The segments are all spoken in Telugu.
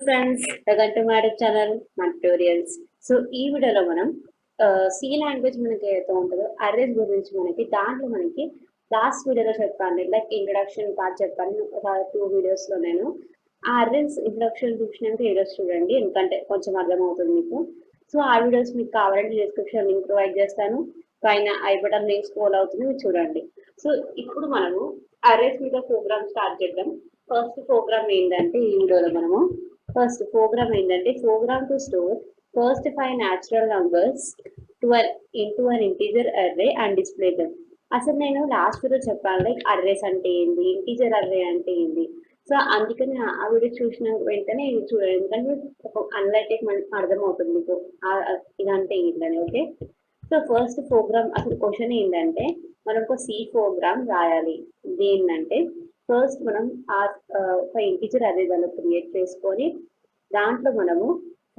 Friends, welcome to my channel మన ట్యూటోరియల్స్. సో ఈ వీడియోలో మనం సి లాంగ్వేజ్ మనకి ఏదైతే ఉంటుందో అర్రేస్ గురించి దాంట్లో మనకి లాస్ట్ వీడియోలో చెప్పాను, లైక్ ఇంట్రడక్షన్ పార్ట్ చెప్పాను ఒక 2 వీడియోస్లో. నేను ఆ అర్రేస్ ఇంట్రడక్షన్ చూసినాక వీడియోస్ చూడండి, ఎందుకంటే కొంచెం అర్థమవుతుంది మీకు. సో ఆ వీడియోస్ మీకు కావాలంటే డిస్క్రిప్షన్ లింక్ ప్రొవైడ్ చేస్తాను, పైన ఐ బటన్ లింక్ స్క్రోల్ అవుతుంది, మీరు చూడండి. సో ఇప్పుడు మనము అర్రేస్ మీద ప్రోగ్రామ్ స్టార్ట్ చేద్దాం. ఫస్ట్ ప్రోగ్రామ్ ఏంటంటే ఈ వీడియోలో మనము ఫస్ట్ ప్రోగ్రామ్ ఏంటంటే program to store first 5 natural numbers into an integer array and display them. అసలు నేను లాస్ట్ వీడియో చెప్పాను, లైక్ అర్రేస్ అంటే ఏంది, ఇంటీజర్ అర్రే అంటే ఏంది. సో అందుకని ఆ వీడియో చూసిన వెంటనే ఇది చూడండి, ఎందుకంటే అన్లైటెక్ మనకి అర్థమవుతుంది మీకు ఇదంటే ఏంటని. ఓకే, సో ఫస్ట్ ప్రోగ్రామ్ అసలు క్వశ్చన్ ఏంటంటే మనం ఒక సి ప్రోగ్రామ్ రాయాలి. దేన్నంటే ఫస్ట్ మనం ఒక ఇంటీజర్ అర్రే దాన్ని క్రియేట్ చేసుకొని దాంట్లో మనము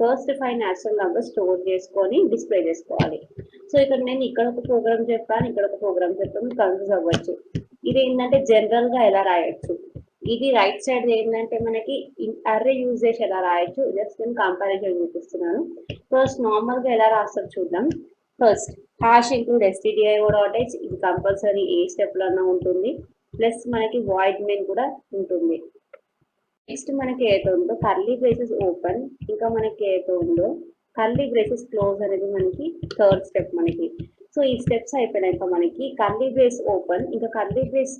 ఫస్ట్ 5 నేచురల్ నంబర్స్ స్టోర్ చేసుకొని డిస్ప్లే చేసుకోవాలి. సో ఇక్కడ నేను ఇక్కడ ఒక ప్రోగ్రామ్ చెప్పాను, ఇక్కడ ఒక ప్రోగ్రామ్ చెప్పాను, కన్ఫ్యూజ్ అవ్వచ్చు. ఇది ఏంటంటే జనరల్ గా ఎలా రాయొచ్చు, ఇది రైట్ సైడ్ ఏంటంటే మనకి అర్రే యూజ్ చేసి ఎలా రాయొచ్చు, జస్ట్ నేను కంపారిజన్ చూపిస్తున్నాను. ఫస్ట్ నార్మల్ గా ఎలా రాస్తారు చూద్దాం. ఫస్ట్ హ్యాష్ ఇంక్లూడ్ stdio.h, ఇది కంపల్సరీ ఏ స్టెప్ లోనే ఉంటుంది. ప్లస్ మనకి వాయిడ్ మెయిన్ కూడా ఉంటుంది. నెక్స్ట్ మనకి ఏదైతే ఉందో కర్లీ బ్రేసెస్ ఓపెన్, ఇంకా మనకి ఏదైతే ఉందో కర్లీ బ్రేసెస్ క్లోజ్ అనేది మనకి థర్డ్ స్టెప్ మనకి. సో ఈ స్టెప్స్ అయిపోయినాక మనకి కర్లీ బ్రేస్ ఓపెన్ ఇంకా కర్లీ బ్రేస్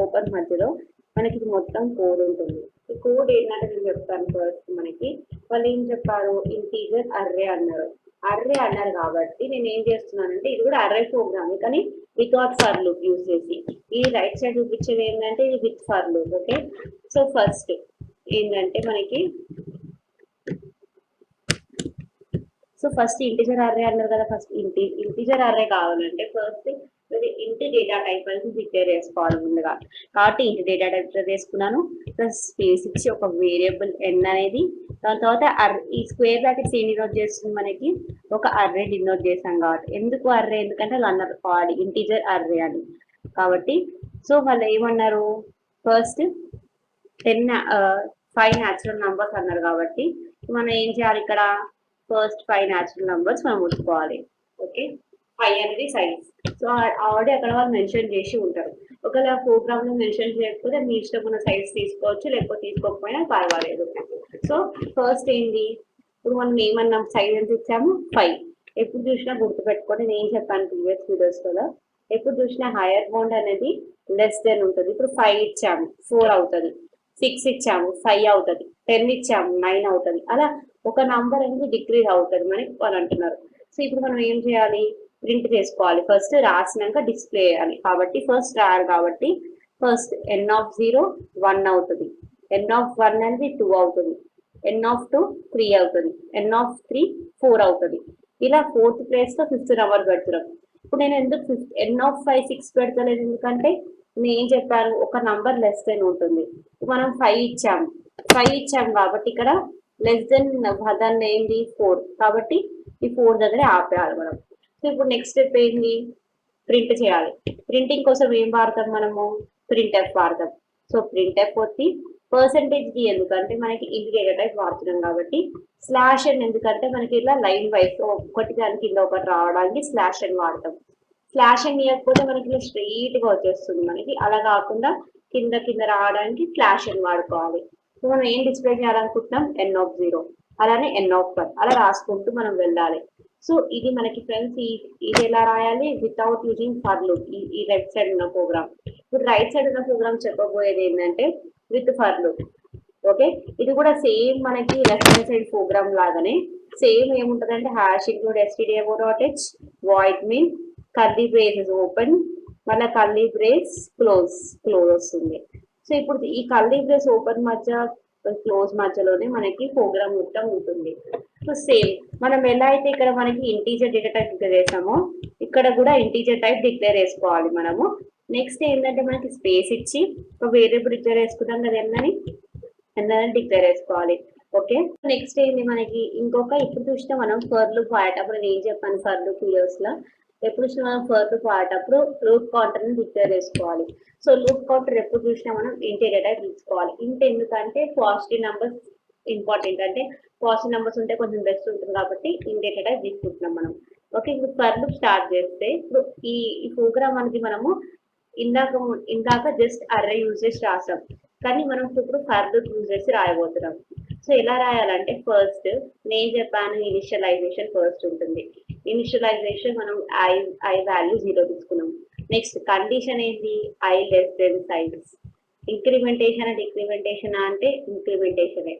ఓపెన్ మధ్యలో మనకి ఇది మొత్తం కోడ్ ఉంటుంది. ఈ కోడ్ ఏంటంటే నేను చెప్తాను. ఫస్ట్ మనకి వాళ్ళు ఏం చెప్పారు, ఇంటీజర్ అర్రే అన్నారు. అర్రే అన్నారు కాబట్టి నేను ఏం చేస్తున్నానంటే ఇది కూడా అర్రే ప్రోగ్రామ్, కానీ వితౌట్ ఫర్ లూప్ యూజ్ చేసి. ఈ రైట్ సైడ్ చూపించేది ఏంటంటే ఇది with for loop. Okay, so first ఏంటంటే మనకి ఫస్ట్ ఇంటిజర్ అర్రే అన్నారు కదా. ఫస్ట్ ఇంటిజర్ అర్రే కావాలంటే ఫస్ట్ ఇంటి డేటా టైప్ అనేది డిక్లేర్ చేసుకోవాలి ముందుగా. కాబట్టి ఇంటి డేటా టైప్ చేసుకున్నాను, ప్లస్ స్పేస్ ఇచ్చి ఒక వేరియబుల్ ఎన్ అనేది. దాని తర్వాత ఈ స్క్వేర్ బ్రాకెట్స్ ఏం డినోట్ చేస్తుంది మనకి, ఒక అర్రే డినోట్ చేసాం కాబట్టి. ఎందుకు అర్రే, ఎందుకంటే వాళ్ళు అన్నారు ఇంటిజర్ అర్రే అని కాబట్టి. సో వాళ్ళు ఏమన్నారు, ఫస్ట్ 5 న్యాచురల్ నంబర్స్ అన్నారు కాబట్టి మనం ఏం చేయాలి, ఇక్కడ ఫస్ట్ 5 న్యాచురల్ నంబర్స్ మనం ఉంచుకోవాలి. ఓకే, 5 అనేది సైజ్. సో ఆల్రెడీ అక్కడ వాళ్ళు మెన్షన్ చేసి ఉంటారు. ఒకవేళ ప్రోగ్రామ్ లో మెన్షన్ చేయకపోతే మీ ఇష్టం ఉన్న సైజ్ తీసుకోవచ్చు, లేకపోతే తీసుకోకపోయినా పర్వాలేదు. సో ఫస్ట్ ఏంటి, ఇప్పుడు మనం ఏమన్నాం, సైజ్ ఎంత ఇచ్చాము 5. ఎప్పుడు చూసినా గుర్తుపెట్టుకొని నేను చెప్పాను ప్రీవియస్ వీడియోస్ కదా, ఎప్పుడు చూసినా హైయర్ బౌండ్ అనేది లెస్ దెన్ ఉంటుంది. ఇప్పుడు 5 ఇచ్చాము 4 అవుతుంది, 6 ఇచ్చాము 5 అవుతుంది, 10 ఇచ్చాము 9 అవుతుంది. అలా ఒక నంబర్ అనేది డిక్రీజ్ అవుతుంది మనకి వాళ్ళు అంటున్నారు. సో ఇప్పుడు మనం ఏం చేయాలి, ప్రింట్ చేసుకోవాలి. ఫస్ట్ రాసినాక డిస్ప్లే చేయాలి కాబట్టి ఫస్ట్ రాయాలి కాబట్టి ఫస్ట్ ఎన్ ఆఫ్ 0 1 అవుతుంది, ఎన్ ఆఫ్ 1 అనేది 2 అవుతుంది, ఎన్ ఆఫ్ 2 3 అవుతుంది, ఎన్ ఆఫ్ 3 4 అవుతుంది. ఇలా 4th ప్లేస్ లో 5th నెంబర్ పెడుతున్నాం. ఇప్పుడు నేను ఎందుకు ఎన్ ఆఫ్ 5 6 పెడతలేదు, ఎందుకంటే నేను ఏం చెప్పాను, ఒక నంబర్ లెస్ దెన్ ఉంటుంది. మనం 5 ఇచ్చాము కాబట్టి ఇక్కడ లెస్ దెన్ దాన్ని ఏంటి 4, కాబట్టి ఈ 4 దగ్గర ఆపేయాలి మనం. సో ఇప్పుడు నెక్స్ట్ స్టెప్ ఏంటి, ప్రింట్ చేయాలి. ప్రింటింగ్ కోసం ఏం వాడతాం మనము, ప్రింట్ ఎఫ్ వాడతాం. సో ప్రింట్ ఎఫ్ వచ్చి %d ఎందుకంటే మనకి ఇంటిజర్ టైప్ వాడుతున్నాం కాబట్టి, స్లాష్ n ఎందుకంటే మనకి ఇలా లైన్ వైజ్ ఒకటి దాని కింద ఒకటి రావడానికి స్లాష్ n వాడతాం. స్లాష్ n ఇవ్వకపోతే మనకి ఇలా స్ట్రెయిట్ గా వచ్చేస్తుంది మనకి, అలా కాకుండా కింద కింద రావడానికి స్లాష్ n వాడుకోవాలి. సో మనం ఏం డిస్ప్లే చేయాలనుకుంటున్నాం, ఎన్ ఆఫ్ 0 అలానే ఎన్ ఆఫ్ 1 అలా రాసుకుంటూ మనం వెళ్ళాలి. సో ఇది మనకి ఫ్రెండ్స్ ఇది ఎలా రాయాలి, వితౌట్ యూజింగ్ ఫర్ లూప్. ఈ లెఫ్ట్ సైడ్ ఉన్న ప్రోగ్రామ్. ఇప్పుడు రైట్ సైడ్ ఉన్న ప్రోగ్రామ్ చెప్పబోయేది ఏంటంటే విత్ ఫర్ లూప్. ఓకే, ఇది కూడా సేమ్ మనకి లెఫ్ట్ హ్యాండ్ సైడ్ ప్రోగ్రామ్ లాగానే సేమ్ ఏముంటదంటే hash include stdio.h, void main curly braces open, మళ్ళీ కర్లీ బ్రేస్ క్లోజ్ వస్తుంది. సో ఇప్పుడు ఈ కర్లీ బ్రేస్ ఓపెన్ మధ్య క్లోజ్ మధ్యలోనే మనకి ప్రోగ్రామ్ మొత్తం ఉంటుంది. సో సేమ్ మనం ఎలా అయితే ఇక్కడ మనకి ఇంటీజర్ డేటా టైప్ డిక్లేర్ చేసామో ఇక్కడ కూడా ఇంటీజర్ టైప్ డిక్లేర్ చేసుకోవాలి మనము. నెక్స్ట్ ఏంటంటే మనకి స్పేస్ ఇచ్చి ఒక వేరియబుల్ డిక్లేర్ చేసుకుంటాం కదా, ఎన్నని డిక్లేర్ చేసుకోవాలి. ఓకే, నెక్స్ట్ ఏంటి మనకి ఇంకొక, ఇప్పుడు చూసినా మనం ఫర్ లూప్ వాడేటప్పుడు నేను ఏం చెప్పాను, ఫర్ లూప్ వీడియోస్ లో ఎప్పుడు చూసినా మనం ఫర్ లూప్ వాడేటప్పుడు లూప్ కౌంటర్ ని డిక్లేర్ చేసుకోవాలి. సో లూప్ కౌంటర్ ఎప్పుడు చూసినా మనం ఇంట్ డేటా టైప్ తీసుకోవాలి. ఇంట్ ఎందుకంటే పాజిటివ్ నంబర్స్ ఇంపార్టెంట్. అంటే పాజిటివ్ నెంబర్స్ ఉంటే కొంచెం బెస్ట్ ఉంటుంది కాబట్టి ఇండేటెడ్ గా తీసుకుంటున్నాం మనం. ఓకే, ఇప్పుడు ఫర్ లూప్ స్టార్ట్ చేస్తే ఇప్పుడు ఈ ఈ ప్రోగ్రామ్ అనేది మనము ఇందాక జస్ట్ అర్రే యూజ్ చేసి రాసాం, కానీ మనం ఇప్పుడు ఫర్ లూప్ యూజ్ చేసి రాయబోతున్నాం. సో ఎలా రాయాలంటే ఫస్ట్ నేను చెప్పాను, ఇనిషియలైజేషన్ ఫస్ట్ ఉంటుంది. ఇనిషియలైజేషన్ మనం ఐ వాల్యూ 0 తీసుకున్నాం. నెక్స్ట్ కండిషన్ ఏంటి, i less than size. Incrementation and decrementation అంటే ఇంక్రిమెంటేషన్.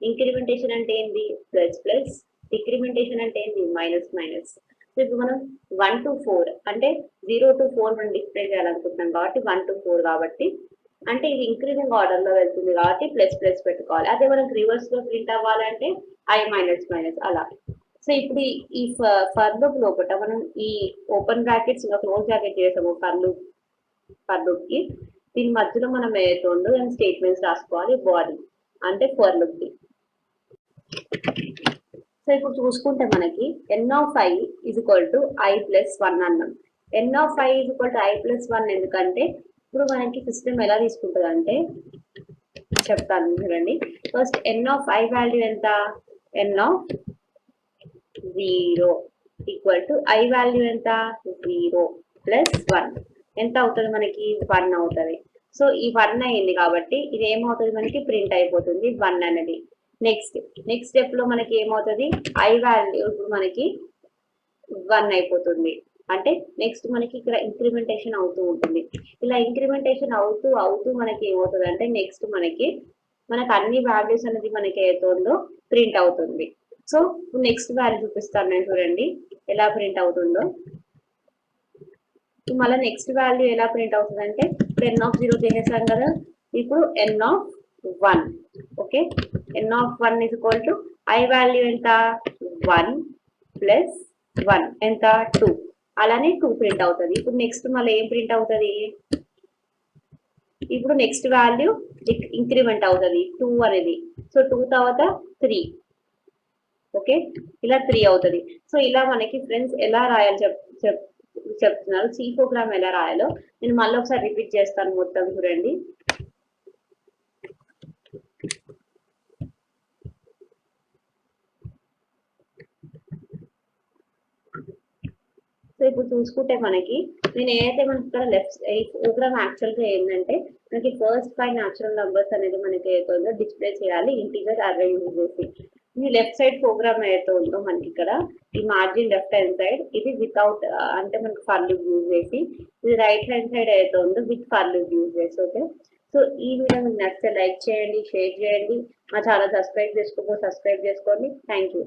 ఇంక్రిమెంటేషన్ అంటే ఏంటి, ప్లస్ ప్లస్. డిక్రిమెంటేషన్ అంటే ఏంటి, మైనస్ మైనస్. సో ఇప్పుడు మనం 1 to 4 అంటే 0 to 4 మనం డిస్ప్లే చేయాలనుకుంటున్నాం కాబట్టి 1 to 4 కాబట్టి, అంటే ఇది ఇంక్రీజింగ్ ఆర్డర్ లో వెళ్తుంది కాబట్టి ప్లస్ ప్లస్ పెట్టుకోవాలి. అదే మనకు రివర్స్ లో ప్రింట్ అవ్వాలంటే ఐ మైనస్ మైనస్ అలా. సో ఇప్పుడు ఈ ఫర్ లూప్ లోపల మనం ఈ ఓపెన్ బ్రాకెట్స్ ఇంకా క్లోజ్ బ్రాకెట్ చేసాము ఫర్ లూప్ కి, దీని మధ్యలో మనం ఏదైతుందో దాని స్టేట్మెంట్స్ రాసుకోవాలి బాడీ అంటే ఫర్ లూప్ కి. సో ఇప్పుడు చూసుకుంటే మనకి n of i is equal to i plus 1 అన్నాం. N of i is equal to i plus 1 ఎందుకంటే ఇప్పుడు మనకి సిస్టమ్ ఎలా తీసుకుంటుంది అంటే చెప్తాను చూడండి. First n of i value ఎంత, n of 0 equal to i value ఎంత 0 ప్లస్ 1 ఎంత అవుతుంది మనకి 1 అవుతుంది. సో ఈ 1 అయింది కాబట్టి ఇది ఏమవుతుంది మనకి ప్రింట్ అయిపోతుంది 1 అనేది. నెక్స్ట్ స్టెప్ లో మనకి ఏమవుతుంది, ఐ వాల్యూ ఇప్పుడు మనకి 1 అయిపోతుంది. అంటే నెక్స్ట్ మనకి ఇక్కడ ఇంక్రిమెంటేషన్ అవుతూ ఉంటుంది. ఇలా ఇంక్రిమెంటేషన్ అవుతూ అవుతూ మనకి ఏమవుతుంది అంటే నెక్స్ట్ మనకి అన్ని వాల్యూస్ అనేది మనకి ఏదైతుందో ప్రింట్ అవుతుంది. సో నెక్స్ట్ వాల్యూ చూపిస్తాను నేను, చూడండి ఎలా ప్రింట్ అవుతుందో. మళ్ళీ నెక్స్ట్ వాల్యూ ఎలా ప్రింట్ అవుతుంది అంటే ఎన్ ఆఫ్ 0 చేసేసాం కదా, ఇప్పుడు n of 1. Okay, n of 1 is equal to i value ఎంత 1 ప్లస్ 1 ఎంత 2, అలానే 2 ప్రింట్ అవుతుంది. ఇప్పుడు నెక్స్ట్ మళ్ళీ ఏం ప్రింట్ అవుతుంది, ఇప్పుడు నెక్స్ట్ వాల్యూ ఇంక్రిమెంట్ అవుతుంది 2 అనేది. సో 2 తర్వాత 3. ఓకే, ఇలా 3 అవుతుంది. సో ఇలా మనకి ఫ్రెండ్స్ ఎలా రాయాలి చెప్తున్నారు. సి ప్రోగ్రామ్ ఎలా రాయాలో నేను మళ్ళీ ఒకసారి రిపీట్ చేస్తాను మొత్తం చూడండి. సో ఇప్పుడు చూసుకుంటే మనకి నేను ఏదైతే మనకి ఇక్కడ లెఫ్ట్ ఈ ప్రోగ్రామ్ యాక్చువల్ గా ఏంటంటే మనకి ఫస్ట్ 5 న్యాచురల్ నంబర్స్ అనేది మనకి ఏదైతుందో డిస్ప్లే చేయాలి ఇంటీజర్ అర్రే యూజ్ చేసి. ఈ లెఫ్ట్ సైడ్ ప్రోగ్రామ్ ఏదైతే ఉందో మనకి ఇక్కడ ఈ మార్జిన్ లెఫ్ట్ హ్యాండ్ సైడ్ ఇది వితౌట్ అంటే మనకి ఫర్ లూప్ యూజ్ చేసి, ఇది రైట్ హ్యాండ్ సైడ్ ఏదైతే ఉందో విత్ ఫర్ లూప్ యూజ్ చేసి. ఓకే, సో ఈ వీడియో మీకు నచ్చితే లైక్ చేయండి, షేర్ చేయండి, మా ఛానల్ సబ్స్క్రైబ్ చేసుకోండి. Thank you.